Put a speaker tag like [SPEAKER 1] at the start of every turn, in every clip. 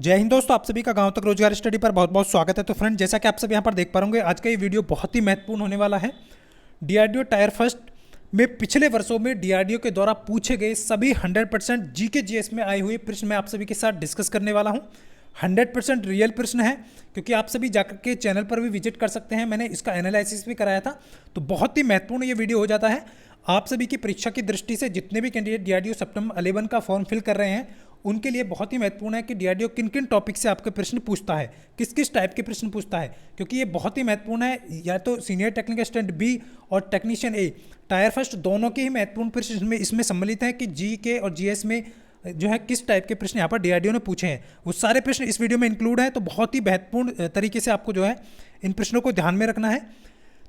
[SPEAKER 1] जय हिंद दोस्तों, आप सभी का गांव तक रोजगार स्टडी पर बहुत बहुत स्वागत है। तो फ्रेंड, जैसा कि आप सब यहां पर देख पा रहे होंगे, आज का ये वीडियो बहुत ही महत्वपूर्ण होने वाला है। डीआरडीओ टायर फर्स्ट में पिछले वर्षों में डीआरडीओ के द्वारा पूछे गए सभी 100% जीके जीएस में आए हुए प्रश्न मैं आप सभी के साथ डिस्कस करने वाला हूं। 100% रियल प्रश्न है, क्योंकि आप सभी जाकर के चैनल पर भी विजिट कर सकते हैं। मैंने इसका एनालिसिस भी कराया था, तो बहुत ही महत्वपूर्ण ये वीडियो हो जाता है आप सभी की परीक्षा की दृष्टि से। जितने भी कैंडिडेट डीआरडीओ सितंबर 11 का फॉर्म फिल कर रहे हैं, उनके लिए बहुत ही महत्वपूर्ण है कि डीआरडीओ किन किन टॉपिक से आपके प्रश्न पूछता है, किस किस टाइप के प्रश्न पूछता है, क्योंकि ये बहुत ही महत्वपूर्ण है। या तो सीनियर टेक्निकल असिस्टेंट बी और टेक्नीशियन ए टायर फर्स्ट दोनों के ही महत्वपूर्ण प्रश्न इसमें सम्मिलित हैं कि जी के और जीएस में जो है किस टाइप के प्रश्न यहाँ पर डीआरडीओ ने पूछे हैं। वो सारे प्रश्न इस वीडियो में इंक्लूड हैं, तो बहुत ही महत्वपूर्ण तरीके से आपको जो है इन प्रश्नों को ध्यान में रखना है।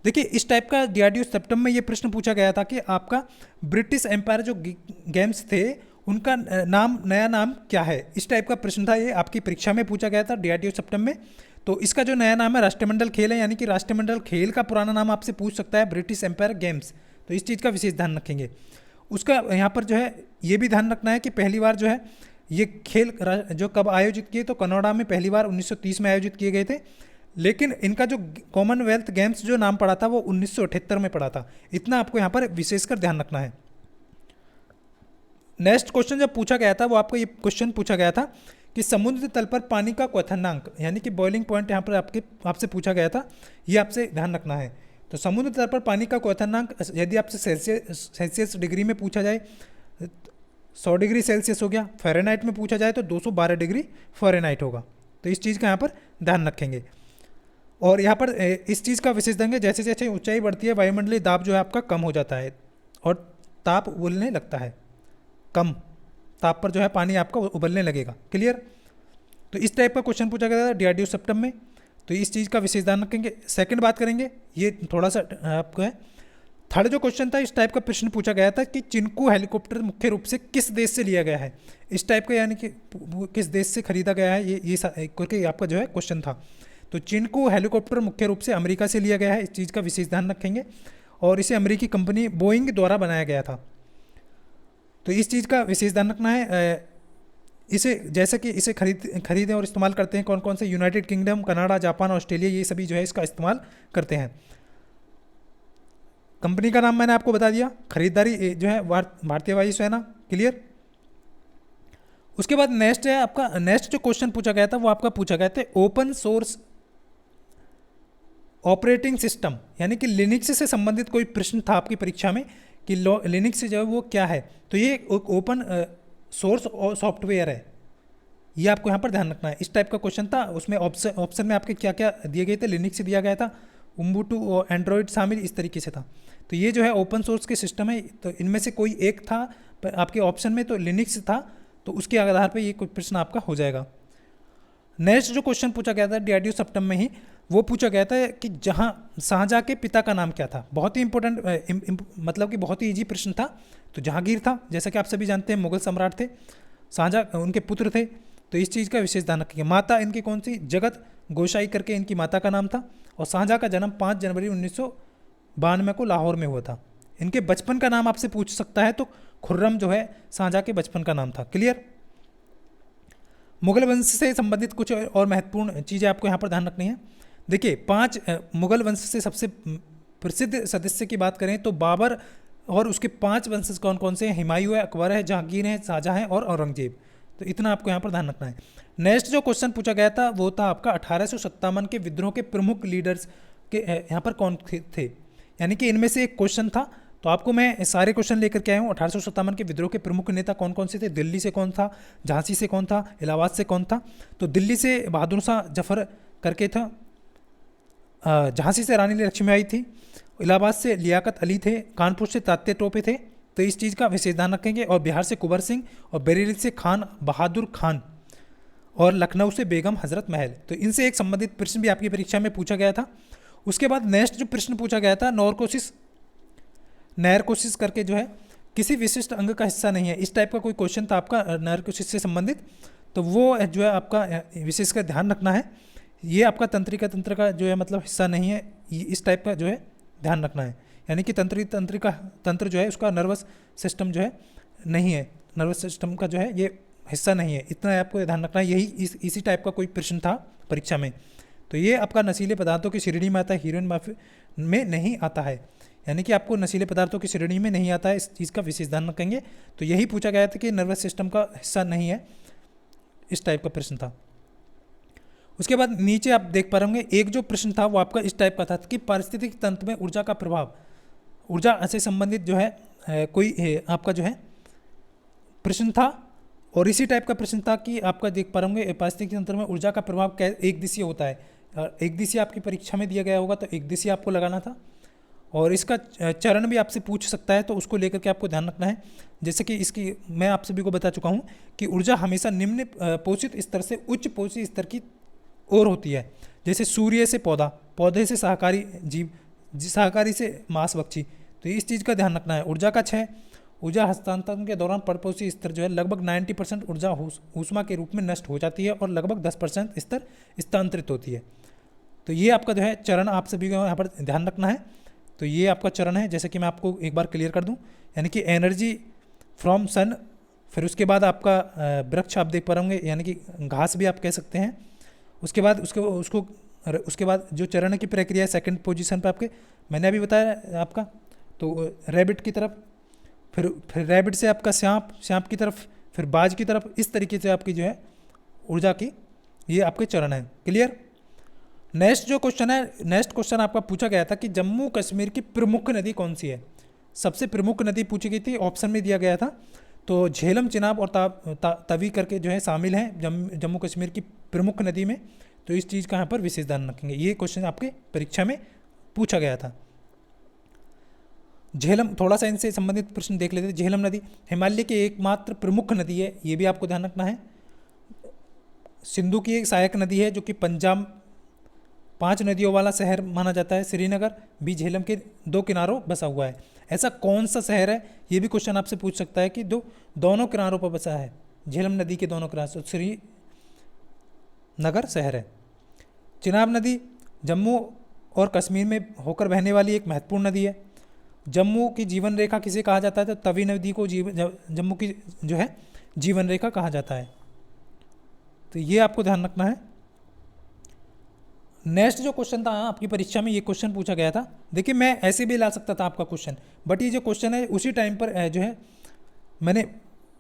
[SPEAKER 1] देखिए, इस टाइप का डीआरडीओ सितंबर में ये प्रश्न पूछा गया था कि आपका ब्रिटिश एम्पायर जो गेम्स थे उनका नया नाम क्या है। इस टाइप का प्रश्न था, ये आपकी परीक्षा में पूछा गया था डीआरडीओ सितंबर में। तो इसका जो नया नाम है राष्ट्रमंडल खेल है, यानी कि राष्ट्रमंडल खेल का पुराना नाम आपसे पूछ सकता है ब्रिटिश एम्पायर गेम्स। तो इस चीज़ का विशेष ध्यान रखेंगे। उसका यहाँ पर जो है ये भी ध्यान रखना है कि पहली बार जो है ये खेल जो कब आयोजित किए, तो कनाडा में पहली बार 1930 में आयोजित किए गए थे। लेकिन इनका जो कॉमनवेल्थ गेम्स जो नाम पड़ा था वो 1978 में पड़ा था। इतना आपको यहाँ पर विशेषकर ध्यान रखना है। नेक्स्ट क्वेश्चन जब पूछा गया था, वो आपको ये क्वेश्चन पूछा गया था कि समुद्र तल पर पानी का क्वथनांक, यानी कि बॉइलिंग पॉइंट यहाँ पर आपसे पूछा गया था। ये आपसे ध्यान रखना है। तो समुद्र तल पर पानी का क्वथनांक यदि आपसे सेल्सियस डिग्री में पूछा जाए 100 डिग्री सेल्सियस हो गया, फ़ारेनहाइट में पूछा जाए तो 212 डिग्री फ़ारेनहाइट होगा। तो इस चीज़ का यहाँ पर ध्यान रखेंगे। और यहाँ पर इस चीज़ का विशेष ध्यान, जैसे जैसे ऊंचाई बढ़ती है वायुमंडलीय दाब जो है आपका कम हो जाता है और ताप उबलने लगता है। कम ताप पर जो है पानी आपका उबलने लगेगा। क्लियर। तो इस टाइप का क्वेश्चन पूछा गया था डीआरडीओ सितंबर में, तो इस चीज़ का विशेष ध्यान रखेंगे। सेकंड बात करेंगे, ये थोड़ा सा आपको है। थर्ड जो क्वेश्चन था, इस टाइप का प्रश्न पूछा गया था कि चिनकू हेलीकॉप्टर मुख्य रूप से किस देश से लिया गया है। इस टाइप का, यानी कि किस देश से खरीदा गया है, ये करके आपका जो है क्वेश्चन था। तो चिनकू हेलीकॉप्टर मुख्य रूप से अमेरिका से लिया गया है। इस चीज़ का विशेष ध्यान रखेंगे। और इसे अमेरिकी कंपनी बोइंग द्वारा बनाया गया था। तो इस चीज़ का विशेष ध्यान रखना है। इसे जैसे कि इसे खरीदें और इस्तेमाल करते हैं कौन कौन से, United kingdom, Canada, Japan, Australia, ये सभी जो है इसका इस्तेमाल करते हैं। कंपनी का नाम मैंने आपको बता दिया। खरीदारी जो है भारतीय वायुसेना। क्लियर। उसके बाद नेक्स्ट है आपका, नेक्स्ट जो क्वेश्चन पूछा गया था वो आपका पूछा गया था ओपन सोर्स ऑपरेटिंग सिस्टम, यानी कि लिनक्स से संबंधित कोई प्रश्न था आपकी परीक्षा में कि लिनक्स जो है वो क्या है। तो ये ओपन सोर्स सॉफ्टवेयर है, ये आपको यहाँ पर ध्यान रखना है। इस टाइप का क्वेश्चन था। उसमें ऑप्शन में आपके क्या क्या दिए गए थे, लिनक्स दिया गया था, उम्बुटू और एंड्रॉयड शामिल, इस तरीके से था। तो ये जो है ओपन सोर्स के सिस्टम है, तो इनमें से कोई एक था आपके ऑप्शन में, तो लिनक्स था। तो उसके आधार पर ये कोई प्रश्न आपका हो जाएगा। नेक्स्ट जो क्वेश्चन पूछा गया था डीआरडीओ सितंबर में ही, वो पूछा गया था कि शाहजहाँ के पिता का नाम क्या था। बहुत ही इंपॉर्टेंट, मतलब कि बहुत ही इजी प्रश्न था। तो जहांगीर था, जैसा कि आप सभी जानते हैं मुगल सम्राट थे। शाहजहाँ उनके पुत्र थे। तो इस चीज़ का विशेष ध्यान रखेंगे। माता इनकी कौन सी, जगत गोसाई करके इनकी माता का नाम था। और शाहजहाँ का जन्म 5 जनवरी 1992 को लाहौर में हुआ था। इनके बचपन का नाम आपसे पूछ सकता है, तो खुर्रम जो है शाहजहाँ के बचपन का नाम था। क्लियर। मुगल वंश से संबंधित कुछ और महत्वपूर्ण चीज़ें आपको यहाँ पर ध्यान रखनी है। देखिए, 5 मुगल वंश से सबसे प्रसिद्ध सदस्य की बात करें तो बाबर, और उसके 5 वंशज कौन कौन से हैं, हुमायूं है, अकबर है, जहांगीर है, शाहजहाँ है और औरंगजेब। तो इतना आपको यहाँ पर ध्यान रखना है। नेक्स्ट जो क्वेश्चन पूछा गया था वो था आपका 1857 के विद्रोह के प्रमुख लीडर्स के यहाँ पर कौन थे, यानी कि इनमें से एक क्वेश्चन था। तो आपको मैं सारे क्वेश्चन लेकर के आया हूँ। 1857 के विद्रोह के प्रमुख नेता कौन कौन से थे, दिल्ली से कौन था, झांसी से कौन था, इलाहाबाद से कौन था। तो दिल्ली से बहादुर शाह जफर करके था, झांसी से रानी लक्ष्मीबाई थी, इलाहाबाद से लियाकत अली थे, कानपुर से तात्या टोपे थे। तो इस चीज़ का विशेष ध्यान रखेंगे। और बिहार से कुंवर सिंह, और बरेली से खान बहादुर खान, और लखनऊ से बेगम हजरत महल। तो इनसे एक संबंधित प्रश्न भी आपकी परीक्षा में पूछा गया था। उसके बाद नेक्स्ट जो प्रश्न पूछा गया था, नैर कोशिश करके जो है किसी विशिष्ट अंग का हिस्सा नहीं है। इस टाइप का कोई क्वेश्चन था आपका नैर कोशिश से संबंधित। तो वो जो है आपका विशेषकर ध्यान रखना है, ये आपका तंत्रिका तंत्र का जो है मतलब हिस्सा नहीं है। इस टाइप का जो है ध्यान रखना है, यानी कि तंत्र जो है उसका नर्वस सिस्टम जो है नहीं है, नर्वस सिस्टम का जो है ये हिस्सा नहीं है, इतना आपको ध्यान रखना है। यही इसी टाइप का कोई प्रश्न था परीक्षा में। तो ये आपका नशीले पदार्थों की श्रेणी में आता है, हीरोइन माफिया में नहीं आता है, यानी कि आपको नशीले पदार्थों की श्रेणी में नहीं आता है, इस चीज़ का विशेष ध्यान रखेंगे। तो यही पूछा गया था कि नर्वस सिस्टम का हिस्सा नहीं है, इस टाइप का प्रश्न था। उसके बाद नीचे आप देख पा रहे होंगे एक जो प्रश्न था वो आपका इस टाइप का था कि पारिस्थितिक तंत्र में ऊर्जा का प्रभाव, ऊर्जा से संबंधित जो है कोई आपका जो है प्रश्न था। और इसी टाइप का प्रश्न था कि आपका देख पा रहे होंगे पारिस्थितिक तंत्र में ऊर्जा का प्रभाव एक दिशीय होता है। एक दिशीय आपकी परीक्षा में दिया गया होगा तो एक दिशीय आपको लगाना था। और इसका चरण भी आपसे पूछ सकता है, तो उसको लेकर के आपको ध्यान रखना है। जैसे कि इसकी मैं आप सभी को बता चुका हूँ कि ऊर्जा हमेशा निम्न पोषित स्तर से उच्च पोषित स्तर की ओर होती है। जैसे सूर्य से पौधा, पौधे से शाकाहारी जीव, शाकाहारी से मांसभक्षी। तो इस चीज़ का ध्यान रखना है। ऊर्जा का क्षय, ऊर्जा हस्तांतरण के दौरान परपोषी स्तर जो है लगभग 90% ऊर्जा ऊष्मा के रूप में नष्ट हो जाती है और लगभग 10% स्तर स्थानांतरित होती है। तो ये आपका जो है चरण आप सभी को यहाँ पर ध्यान रखना है। तो ये आपका चरण है, जैसे कि मैं आपको एक बार क्लियर कर दूं, यानी कि एनर्जी फ्रॉम सन, फिर उसके बाद आपका वृक्ष आप देख पा रहे होंगे, यानी कि घास भी आप कह सकते हैं। उसके बाद उसके बाद जो चरण की प्रक्रिया है सेकंड पोजीशन पे आपके मैंने अभी बताया आपका, तो रैबिट की तरफ, फिर रैबिट से आपका सांप की तरफ, फिर बाज की तरफ, इस तरीके से आपकी जो है ऊर्जा की ये आपके चरण है। क्लियर। नेक्स्ट जो क्वेश्चन है, नेक्स्ट क्वेश्चन आपका पूछा गया था कि जम्मू कश्मीर की प्रमुख नदी कौन सी है। सबसे प्रमुख नदी पूछी गई थी, ऑप्शन में दिया गया था। तो झेलम, चिनाब और तवी करके जो है शामिल हैं जम्मू कश्मीर की प्रमुख नदी में। तो इस चीज़ का यहाँ पर विशेष ध्यान रखेंगे। ये क्वेश्चन आपके परीक्षा में पूछा गया था। झेलम, थोड़ा सा इनसे संबंधित प्रश्न देख लेते हैं। झेलम नदी हिमालय की एकमात्र प्रमुख नदी है, ये भी आपको ध्यान रखना है। सिंधु की एक सहायक नदी है जो कि पंजाब 5 नदियों वाला शहर माना जाता है। श्रीनगर भी झेलम के 2 किनारों बसा हुआ है। ऐसा कौन सा शहर है, ये भी क्वेश्चन आपसे पूछ सकता है कि दोनों किनारों पर बसा है, झेलम नदी के दोनों किनारों। श्रीनगर शहर है। चिनाब नदी जम्मू और कश्मीर में होकर बहने वाली एक महत्वपूर्ण नदी है। जम्मू की जीवन रेखा किसे कहा जाता है, तो तवी नदी को जम्मू की जो है जीवन रेखा कहा जाता है। तो ये आपको ध्यान रखना है। नेक्स्ट जो क्वेश्चन था आपकी परीक्षा में, ये क्वेश्चन पूछा गया था। देखिए मैं ऐसे भी ला सकता था आपका क्वेश्चन, बट ये जो क्वेश्चन है उसी टाइम पर जो है मैंने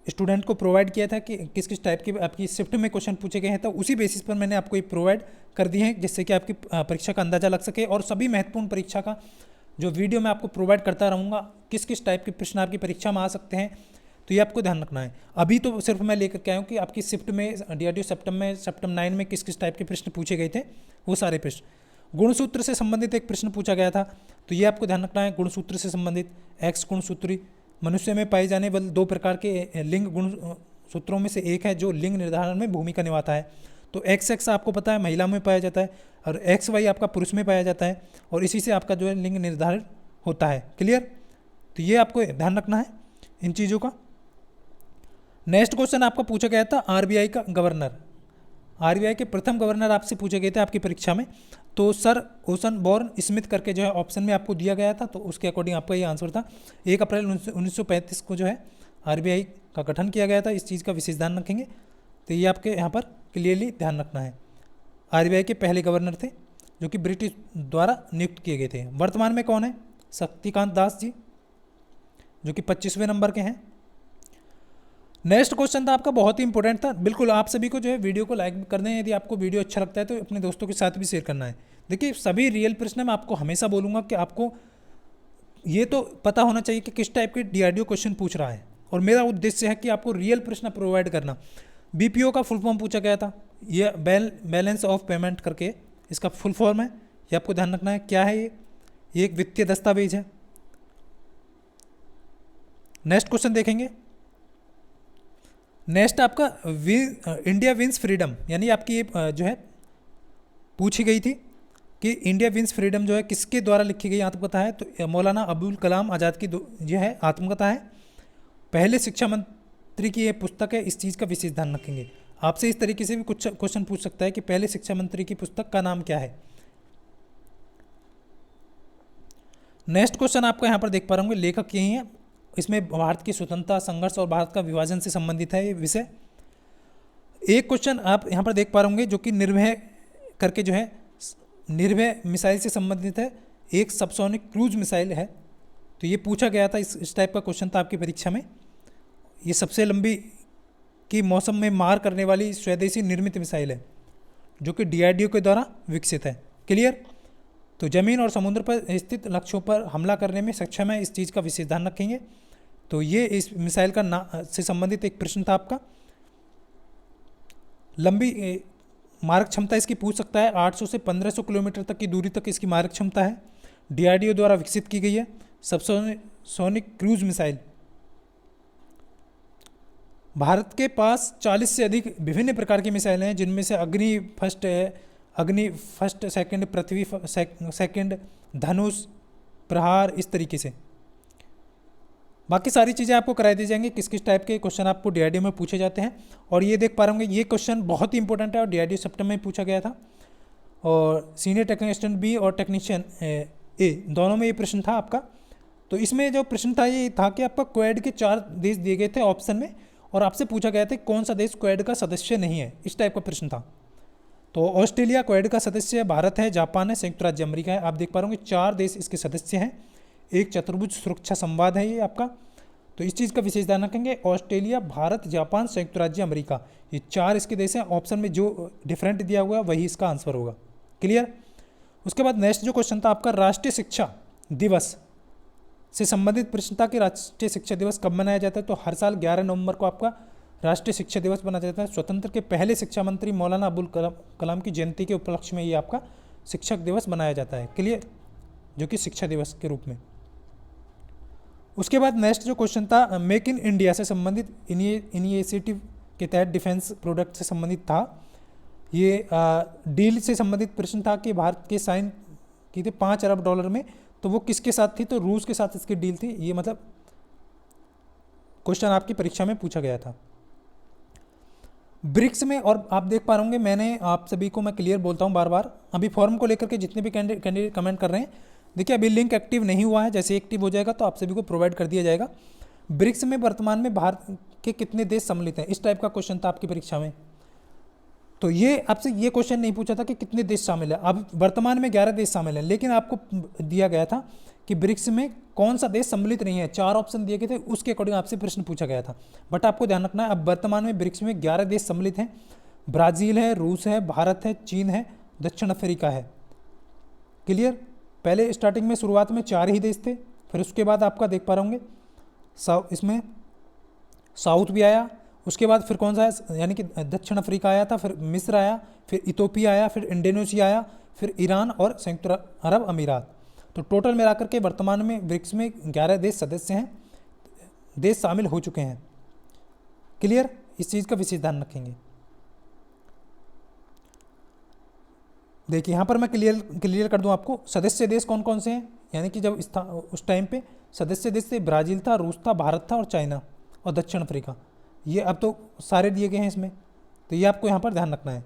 [SPEAKER 1] स्टूडेंट को प्रोवाइड किया था कि किस किस टाइप के आपकी शिफ्ट में क्वेश्चन पूछे गए हैं, तो उसी बेसिस पर मैंने आपको ये प्रोवाइड कर दिए हैं, जिससे कि आपकी परीक्षा का अंदाजा लग सके। और सभी महत्वपूर्ण परीक्षा का जो वीडियो मैं आपको प्रोवाइड करता रहूँगा, किस किस टाइप के प्रश्न आपकी परीक्षा में आ सकते हैं, तो ये आपको ध्यान रखना है। अभी तो सिर्फ मैं लेकर के आया हूँ कि आपकी शिफ्ट में DRDO सेप्टम 9 में किस किस टाइप के प्रश्न पूछे गए थे, वो सारे प्रश्न। गुणसूत्र से संबंधित एक प्रश्न पूछा गया था, तो ये आपको ध्यान रखना है। गुणसूत्र से संबंधित एक्स गुणसूत्री मनुष्य में पाए जाने वाले 2 प्रकार के लिंग गुणसूत्रों में से एक है जो लिंग निर्धारण में भूमिका निभाता है। तो XX आपको पता है महिला में पाया जाता है, और XY आपका पुरुष में पाया जाता है, और इसी से आपका जो है लिंग निर्धारण होता है। क्लियर। तो ये आपको ध्यान रखना है इन चीज़ों का। नेक्स्ट क्वेश्चन आपका पूछा गया था RBI का गवर्नर। RBI के प्रथम गवर्नर आपसे पूछे गए थे आपकी परीक्षा में, तो सर ओसन बॉर्न स्मिथ करके जो है ऑप्शन में आपको दिया गया था, तो उसके अकॉर्डिंग आपका ये आंसर था। 1 अप्रैल 1935 को जो है RBI का गठन किया गया था। इस चीज़ का विशेष ध्यान रखेंगे। तो ये आपके यहाँ पर क्लियरली ध्यान रखना है। RBI के पहले गवर्नर थे जो कि ब्रिटिश द्वारा नियुक्त किए गए थे। वर्तमान में कौन है, शक्तिकांत दास जी, जो कि 25वें नंबर के हैं। नेक्स्ट क्वेश्चन था आपका, बहुत ही इंपॉर्टेंट था। बिल्कुल आप सभी को जो है वीडियो को लाइक कर दें, यदि आपको वीडियो अच्छा लगता है तो अपने दोस्तों के साथ भी शेयर करना है। देखिए सभी रियल प्रश्न मैं आपको हमेशा बोलूँगा कि आपको ये तो पता होना चाहिए कि किस टाइप के DRDO क्वेश्चन पूछ रहा है, और मेरा उद्देश्य है कि आपको रियल प्रश्न प्रोवाइड करना। BPO का फुल फॉर्म पूछा गया था, ये बैलेंस ऑफ पेमेंट करके इसका फुल फॉर्म है, ये आपको ध्यान रखना है। क्या है ये एक वित्तीय दस्तावेज है। नेक्स्ट क्वेश्चन देखेंगे। नेक्स्ट आपका इंडिया विंस फ्रीडम, यानी आपकी जो है पूछी गई थी कि इंडिया विंस फ्रीडम जो है किसके द्वारा लिखी गई आत्मकथा है, तो मौलाना अबुल कलाम आज़ाद की यह है आत्मकथा है। पहले शिक्षा मंत्री की यह पुस्तक है, इस चीज़ का विशेष ध्यान रखेंगे। आपसे इस तरीके से भी कुछ क्वेश्चन पूछ सकता है कि पहले शिक्षा मंत्री की पुस्तक का नाम क्या है। नेक्स्ट क्वेश्चन आपको यहाँ पर देख पा रहे होंगे, लेखक यही है। इसमें भारत की स्वतंत्रता संघर्ष और भारत का विभाजन से संबंधित है ये विषय। एक क्वेश्चन आप यहाँ पर देख पा रहे होंगे जो कि निर्भय करके जो है निर्भय मिसाइल से संबंधित है, एक सबसोनिक क्रूज मिसाइल है। तो ये पूछा गया था, इस टाइप का क्वेश्चन था आपकी परीक्षा में। ये सबसे लंबी की मौसम में मार करने वाली स्वदेशी निर्मित मिसाइल है जो कि DRDO के द्वारा विकसित है। क्लियर। तो जमीन और समुद्र पर स्थित लक्ष्यों पर हमला करने में सक्षम है, इस चीज़ का विशेष ध्यान रखेंगे। तो ये इस मिसाइल का से संबंधित एक प्रश्न था आपका। लंबी मारक क्षमता इसकी पूछ सकता है, 800 से 1500 किलोमीटर तक की दूरी तक इसकी मारक क्षमता है, DRDO द्वारा विकसित की गई है, सबसोनिक क्रूज मिसाइल। भारत के पास 40 से अधिक विभिन्न प्रकार की मिसाइलें हैं, जिनमें से अग्नि फर्स्ट है, अग्नि फर्स्ट, सेकंड, पृथ्वी सेकंड, धनुष, प्रहार, इस तरीके से। बाकी सारी चीज़ें आपको कराई दी जाएंगी, किस किस टाइप के क्वेश्चन आपको DRDO में पूछे जाते हैं। और ये देख पा रहे होंगे, ये क्वेश्चन बहुत ही इंपॉर्टेंट है और DRDO सेप्टेम्बर में पूछा गया था। और सीनियर टेक्नीशियन बी और टेक्नीशियन ए दोनों में ये प्रश्न था आपका। तो इसमें जो प्रश्न था ये था कि आपका क्वेड के 4 देश दिए गए थे ऑप्शन में, और आपसे पूछा गया था कौन सा देश क्वेड का सदस्य नहीं है, इस टाइप का प्रश्न था। तो ऑस्ट्रेलिया क्वेड का सदस्य है, भारत है, जापान है, संयुक्त राज्य अमेरिका है। आप देख पा रहे होंगे 4 देश इसके सदस्य हैं। एक चतुर्भुज सुरक्षा संवाद है ये आपका। तो इस चीज़ का विशेष ध्यान रखेंगे, ऑस्ट्रेलिया, भारत, जापान, संयुक्त राज्य अमेरिका, ये 4 इसके देश हैं। ऑप्शन में जो डिफरेंट दिया हुआ है वही इसका आंसर होगा। क्लियर। उसके बाद नेक्स्ट जो क्वेश्चन था आपका, राष्ट्रीय शिक्षा दिवस से संबंधित प्रश्न था कि राष्ट्रीय शिक्षा दिवस कब मनाया जाता है। तो हर साल 11 नवंबर को आपका राष्ट्रीय शिक्षा दिवस मनाया जाता है। स्वतंत्र के पहले शिक्षा मंत्री मौलाना अबुल कलाम की जयंती के उपलक्ष्य में ये आपका शिक्षक दिवस मनाया जाता है। क्लियर, जो कि शिक्षा दिवस के रूप में। उसके बाद नेक्स्ट जो क्वेश्चन था, मेक इन इंडिया से संबंधित इनिशिएटिव के तहत डिफेंस प्रोडक्ट से संबंधित था। ये डील से संबंधित प्रश्न था कि भारत के साइन की थी $5 अरब में, तो वो किसके साथ थी, तो रूस के साथ इसकी डील थी। ये मतलब क्वेश्चन आपकी परीक्षा में पूछा गया था। ब्रिक्स में, और आप देख पा रहे होंगे, मैंने आप सभी को, मैं क्लियर बोलता हूँ बार बार, अभी फॉर्म को लेकर के जितने भी कैंडिडेट कमेंट कर रहे हैं, देखिए अभी लिंक एक्टिव नहीं हुआ है, जैसे एक्टिव हो जाएगा तो आप सभी को प्रोवाइड कर दिया जाएगा। ब्रिक्स में वर्तमान में भारत के कितने देश सम्मिलित हैं, इस टाइप का क्वेश्चन था आपकी परीक्षा में। तो ये आपसे ये क्वेश्चन नहीं पूछा था कि कितने देश शामिल है, अब वर्तमान में 11 देश शामिल हैं, लेकिन आपको दिया गया था कि ब्रिक्स में कौन सा देश सम्मिलित नहीं है। 4 ऑप्शन दिए गए थे, उसके अकॉर्डिंग आपसे प्रश्न पूछा गया था। बट आपको ध्यान रखना है, अब वर्तमान में ब्रिक्स में 11 देश सम्मिलित हैं। ब्राज़ील है, रूस है, भारत है, चीन है, दक्षिण अफ्रीका है। क्लियर। पहले स्टार्टिंग में शुरुआत में 4 ही देश थे, फिर उसके बाद आपका देख पा रहे होंगे इसमें साउथ भी आया, उसके बाद फिर कौन सा है, यानी कि दक्षिण अफ्रीका आया था, फिर मिस्र आया, फिर इथोपिया आया, फिर इंडोनेशिया आया, फिर ईरान और संयुक्त अरब अमीरात। तो टोटल मिलाकर के वर्तमान में ब्रिक्स में 11 देश सदस्य हैं, देश शामिल हो चुके हैं। क्लियर, इस चीज़ का विशेष ध्यान रखेंगे। देखिए यहाँ पर मैं क्लियर कर दूं आपको, सदस्य देश कौन कौन से हैं, यानी कि जब उस टाइम पे सदस्य देश थे, ब्राज़ील था, रूस था, भारत था और चाइना और दक्षिण अफ्रीका। ये अब तो सारे दिए गए हैं इसमें, तो ये आपको यहाँ पर ध्यान रखना है।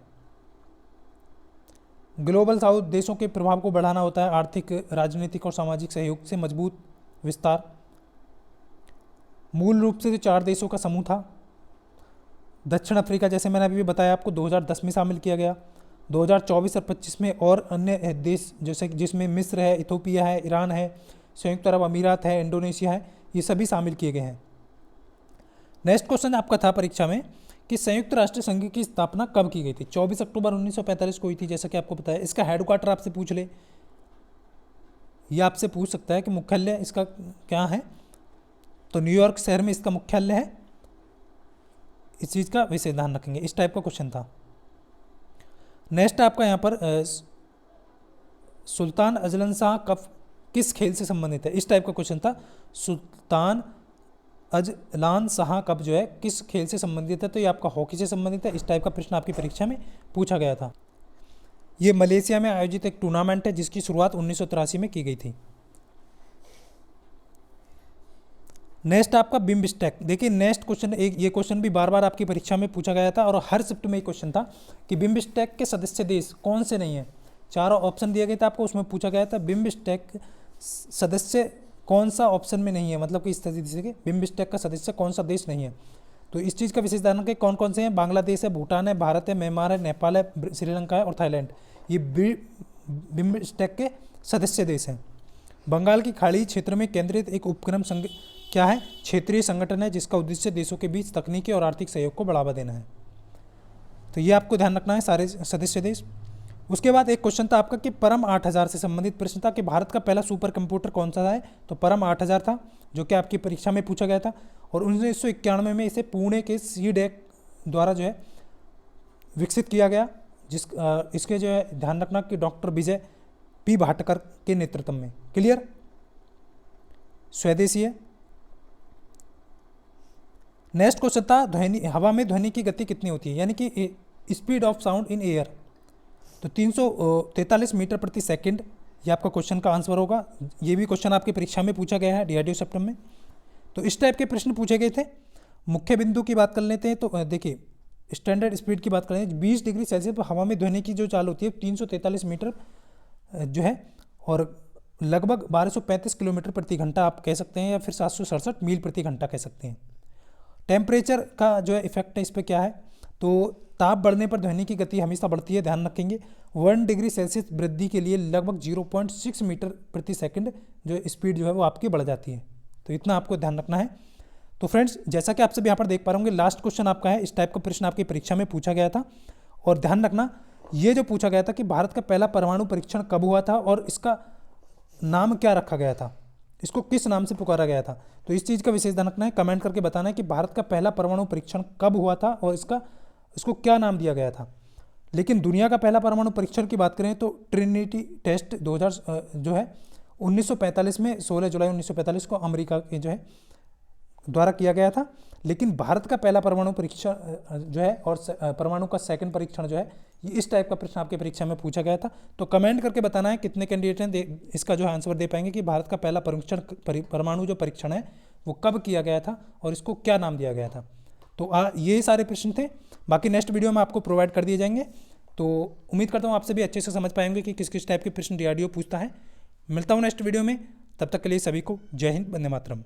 [SPEAKER 1] ग्लोबल साउथ देशों के प्रभाव को बढ़ाना होता है, आर्थिक, राजनीतिक और सामाजिक सहयोग से मजबूत विस्तार। मूल रूप से 4 देशों का समूह था। दक्षिण अफ्रीका, जैसे मैंने अभी बताया आपको, 2010 में शामिल किया गया। 2024 और 25 में और अन्य देश जैसे जिसमें मिस्र है, इथोपिया है, ईरान है, संयुक्त अरब अमीरात है, इंडोनेशिया है, ये सभी शामिल किए गए हैं। नेक्स्ट क्वेश्चन आपका था परीक्षा में कि संयुक्त राष्ट्र संघ की स्थापना कब की गई थी। 24 अक्टूबर 1945 को हुई थी, जैसा कि आपको पता है। इसका हेडक्वार्टर आपसे पूछ ले, ये आपसे पूछ सकता है कि मुख्यालय इसका क्या है, तो न्यूयॉर्क शहर में इसका मुख्यालय है। इस चीज़ का विशेष ध्यान रखेंगे, इस टाइप का क्वेश्चन था। नेक्स्ट आपका यहाँ पर सुल्तान अजलन शाह कप किस खेल से संबंधित है, इस टाइप का क्वेश्चन था। सुल्तान अजलान शाह कप जो है किस खेल से संबंधित है, तो ये आपका हॉकी से संबंधित है। इस टाइप का प्रश्न आपकी परीक्षा में पूछा गया था। ये मलेशिया में आयोजित एक टूर्नामेंट है जिसकी शुरुआत 1983 में की गई थी। नेक्स्ट आपका बिम्बस्टेक। देखिए नेक्स्ट क्वेश्चन, एक ये क्वेश्चन भी बार बार आपकी परीक्षा में पूछा गया था और हर शिफ्ट में एक क्वेश्चन था कि बिम्बस्टेक के सदस्य देश कौन से नहीं है। 4 ऑप्शन दिए गए थे आपको, उसमें पूछा गया था बिम्बस्टेक सदस्य कौन सा ऑप्शन में नहीं है, मतलब कि इस तरीके से कि बिम्बस्टेक का सदस्य कौन सा देश नहीं है। तो इस चीज़ का विशेष ध्यान रखें। कौन कौन से हैं? बांग्लादेश है, भूटान है, भारत है, म्यांमार है, नेपाल है, श्रीलंका है और थाईलैंड। ये बिम्स्टेक के सदस्य देश हैं। बंगाल की खाड़ी क्षेत्र में केंद्रित एक उपक्रम संघ क्या है? क्षेत्रीय संगठन है जिसका उद्देश्य देशों के बीच तकनीकी और आर्थिक सहयोग को बढ़ावा देना है। तो ये आपको ध्यान रखना है सारे सदस्य देश। उसके बाद एक क्वेश्चन था आपका कि परम 8000 से संबंधित प्रश्न था कि भारत का पहला सुपर कंप्यूटर कौन सा है? तो परम 8000 था, जो कि आपकी परीक्षा में पूछा गया था। और 1991 में इसे पुणे के सीडेक द्वारा जो है विकसित किया गया, इसके जो है ध्यान रखना कि डॉक्टर विजय पी भाटकर के नेतृत्व में। क्लियर? स्वदेशी है। नेक्स्ट क्वेश्चन था ध्वनि, हवा में ध्वनि की गति कितनी होती है, यानी कि speed of sound in air. तो 343 मीटर प्रति सेकंड, ये आपका क्वेश्चन का आंसर होगा। ये भी क्वेश्चन आपकी परीक्षा में पूछा गया है DRDO सेप्टम में। तो इस टाइप के प्रश्न पूछे गए थे। मुख्य बिंदु की बात कर लेते हैं। तो देखिए स्टैंडर्ड स्पीड की बात करें 20 डिग्री सेल्सियस पर हवा में ध्वनि की जो चाल होती है 343 मीटर जो है, और लगभग 1235 किलोमीटर प्रति घंटा आप कह सकते हैं, या फिर 767 मील प्रति घंटा कह सकते हैं। टेम्परेचर का जो है इफेक्ट है इस पर क्या है? तो ताप बढ़ने पर ध्वनि की गति हमेशा बढ़ती है, ध्यान रखेंगे। 1 डिग्री सेल्सियस वृद्धि के लिए लगभग 0.6 मीटर प्रति सेकंड जो स्पीड जो है वो आपकी बढ़ जाती है। तो इतना आपको ध्यान रखना है। तो फ्रेंड्स, जैसा कि आप सब यहाँ पर देख पा रहे होंगे, लास्ट क्वेश्चन आपका है। इस टाइप का प्रश्न आपकी परीक्षा में पूछा गया था। और ध्यान रखना, ये जो पूछा गया था कि भारत का पहला परमाणु परीक्षण कब हुआ था और इसका नाम क्या रखा गया था, इसको किस नाम से पुकारा गया था। तो इस चीज़ का विशेष ध्यान रखना है, कमेंट करके बताना है कि भारत का पहला परमाणु परीक्षण कब हुआ था और इसको क्या नाम दिया गया था। लेकिन दुनिया का पहला परमाणु परीक्षण की बात करें तो ट्रिनिटी टेस्ट 2000 जो है 1945 में 16 जुलाई 1945 को अमेरिका के जो है द्वारा किया गया था। लेकिन भारत का पहला परमाणु परीक्षण जो है और परमाणु का सेकंड परीक्षण जो है, ये इस टाइप का प्रश्न आपके परीक्षा में पूछा गया था। तो कमेंट करके बताना है कितने कैंडिडेट हैं इसका जो है आंसर दे पाएंगे कि भारत का पहला परमाणु जो परीक्षण है वो कब किया गया था और इसको क्या नाम दिया गया था। तो ये सारे प्रश्न थे, बाकी नेक्स्ट वीडियो में आपको प्रोवाइड कर दिए जाएंगे। तो उम्मीद करता हूँ आप सभी अच्छे से समझ पाएंगे कि किस किस टाइप के प्रश्न DRDO पूछता है। मिलता हूँ नेक्स्ट वीडियो में, तब तक के लिए सभी को जय हिंद, वंदे मातरम।